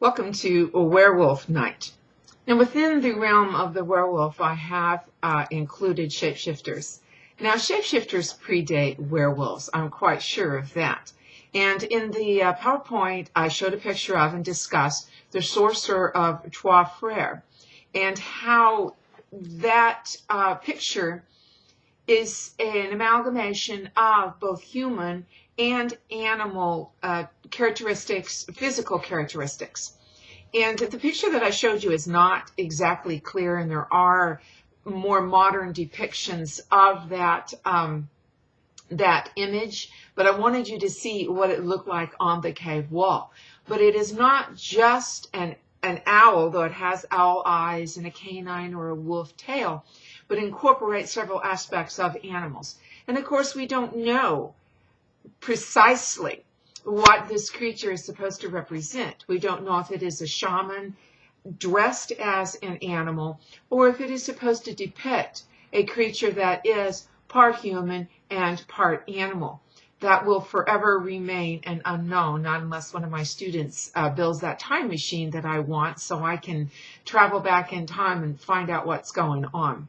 Welcome to a Werewolf Night. Now, within the realm of the werewolf, I have included shapeshifters. Now, shapeshifters predate werewolves. I'm quite sure of that. And in the PowerPoint, I showed a picture of and discussed the sorcerer of Trois Frères and how that picture is an amalgamation of both human and animal characteristics, physical characteristics. And the picture that I showed you is not exactly clear, and there are more modern depictions of that that image, but I wanted you to see what it looked like on the cave wall. But it is not just an owl, though it has owl eyes and a canine or a wolf tail, but incorporates several aspects of animals. And of course, we don't know precisely what this creature is supposed to represent. We don't know if it is a shaman dressed as an animal, or if it is supposed to depict a creature that is part human and part animal. That will forever remain an unknown, not unless one of my students builds that time machine that I want, so I can travel back in time and find out what's going on.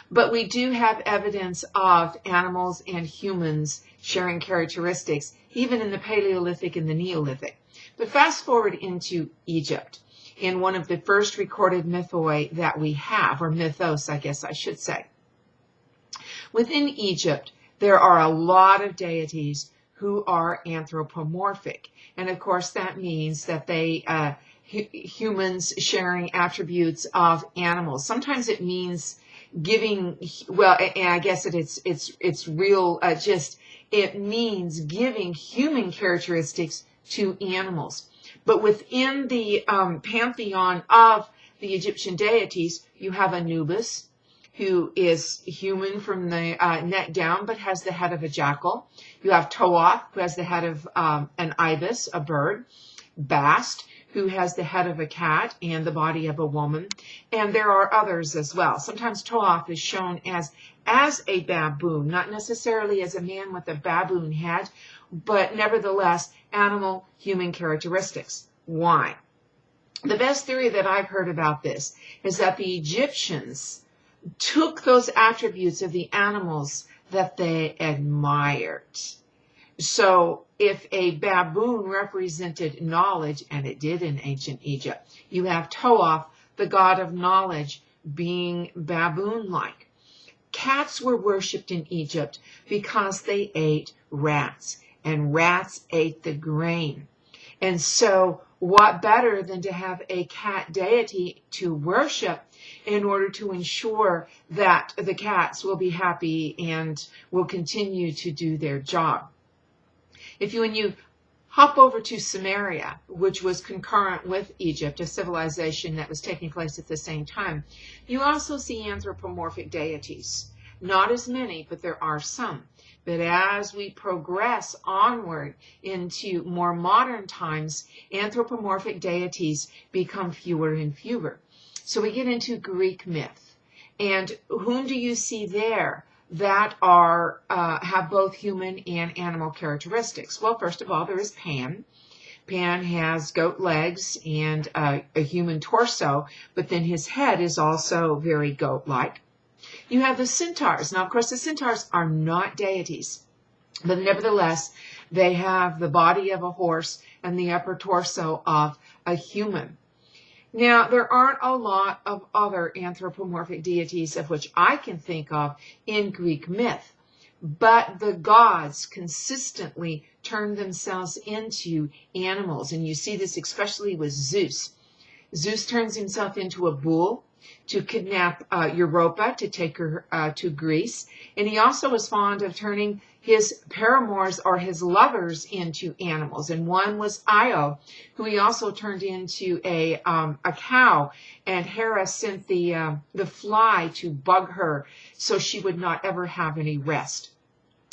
But we do have evidence of animals and humans sharing characteristics, even in the Paleolithic and the Neolithic. But fast forward into Egypt, in one of the first recorded mythoi that we have, or mythos, I guess I should say. Within Egypt, there are a lot of deities who are anthropomorphic. And of course, that means that they, humans sharing attributes of animals. Sometimes it means giving, well, and I guess it's real, it means giving human characteristics to animals. But within the pantheon of the Egyptian deities, you have Anubis, who is human from the neck down, but has the head of a jackal. You have Toath, who has the head of an ibis, a bird. Bast, who has the head of a cat and the body of a woman. And there are others as well. Sometimes Toath is shown as a baboon, not necessarily as a man with a baboon head, but nevertheless, animal-human characteristics. Why? The best theory that I've heard about this is that the Egyptians took those attributes of the animals that they admired. So if a baboon represented knowledge, and it did in ancient Egypt, you have Toath, the god of knowledge, being baboon-like. Cats were worshipped in Egypt because they ate rats, and rats ate the grain. And so what better than to have a cat deity to worship in order to ensure that the cats will be happy and will continue to do their job. When you hop over to Samaria, which was concurrent with Egypt, a civilization that was taking place at the same time, you also see anthropomorphic deities. Not as many, but there are some. But as we progress onward into more modern times, anthropomorphic deities become fewer and fewer. So we get into Greek myth. And whom do you see there that are have both human and animal characteristics? Well, first of all, there is Pan. Pan has goat legs and a human torso, but then his head is also very goat-like. You have the centaurs. Now, of course, the centaurs are not deities, but nevertheless, they have the body of a horse and the upper torso of a human. Now, there aren't a lot of other anthropomorphic deities of which I can think of in Greek myth, but the gods consistently turn themselves into animals, and you see this especially with Zeus. Zeus turns himself into a bull to kidnap Europa, to take her to Greece, and he also was fond of turning his paramours or his lovers into animals, and one was Io, who he also turned into a cow, and Hera sent the fly to bug her so she would not ever have any rest.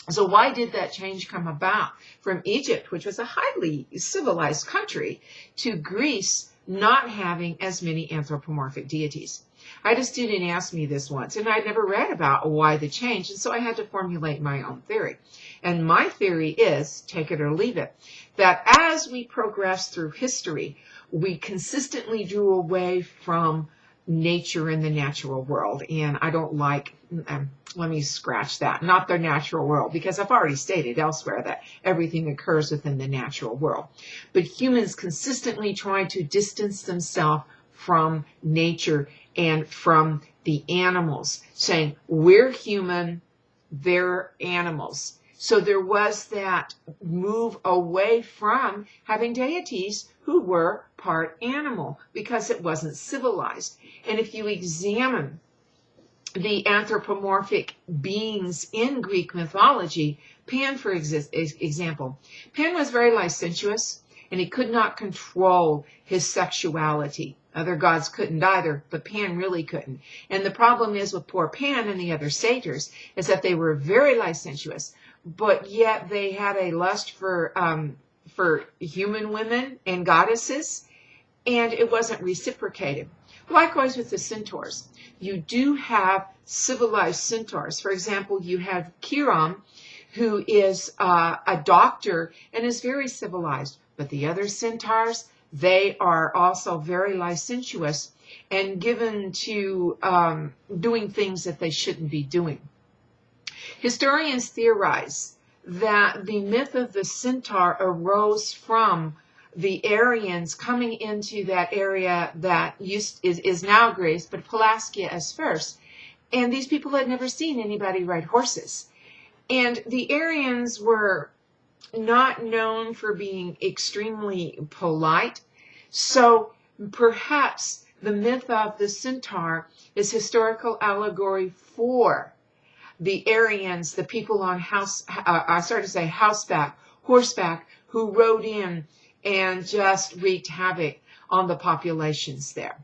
So why did that change come about from Egypt, which was a highly civilized country, to Greece not having as many anthropomorphic deities? I had a student ask me this once, and I'd never read about why the change, and so I had to formulate my own theory. And my theory is, take it or leave it, that as we progress through history, we consistently drew away from nature in the natural world. And I don't like, let me scratch that, not the natural world, because I've already stated elsewhere that everything occurs within the natural world. But humans consistently try to distance themselves from nature and from the animals, saying we're human, they're animals. So there was that move away from having deities who were part animal because it wasn't civilized. And if you examine the anthropomorphic beings in Greek mythology, Pan, for example, Pan was very licentious and he could not control his sexuality. Other gods couldn't either, but Pan really couldn't. And the problem is with poor Pan and the other satyrs is that they were very licentious, but yet they had a lust for human women and goddesses, and it wasn't reciprocated. Likewise with the centaurs. You do have civilized centaurs. For example, you have Chiron, who is a doctor and is very civilized. But the other centaurs, they are also very licentious and given to doing things that they shouldn't be doing. Historians theorize that the myth of the centaur arose from the Aryans coming into that area that is now Greece, but Pelasgia as first. And these people had never seen anybody ride horses. And the Aryans were not known for being extremely polite. So perhaps the myth of the centaur is historical allegory for the Aryans, the people on horseback, who rode in and just wreaked havoc on the populations there.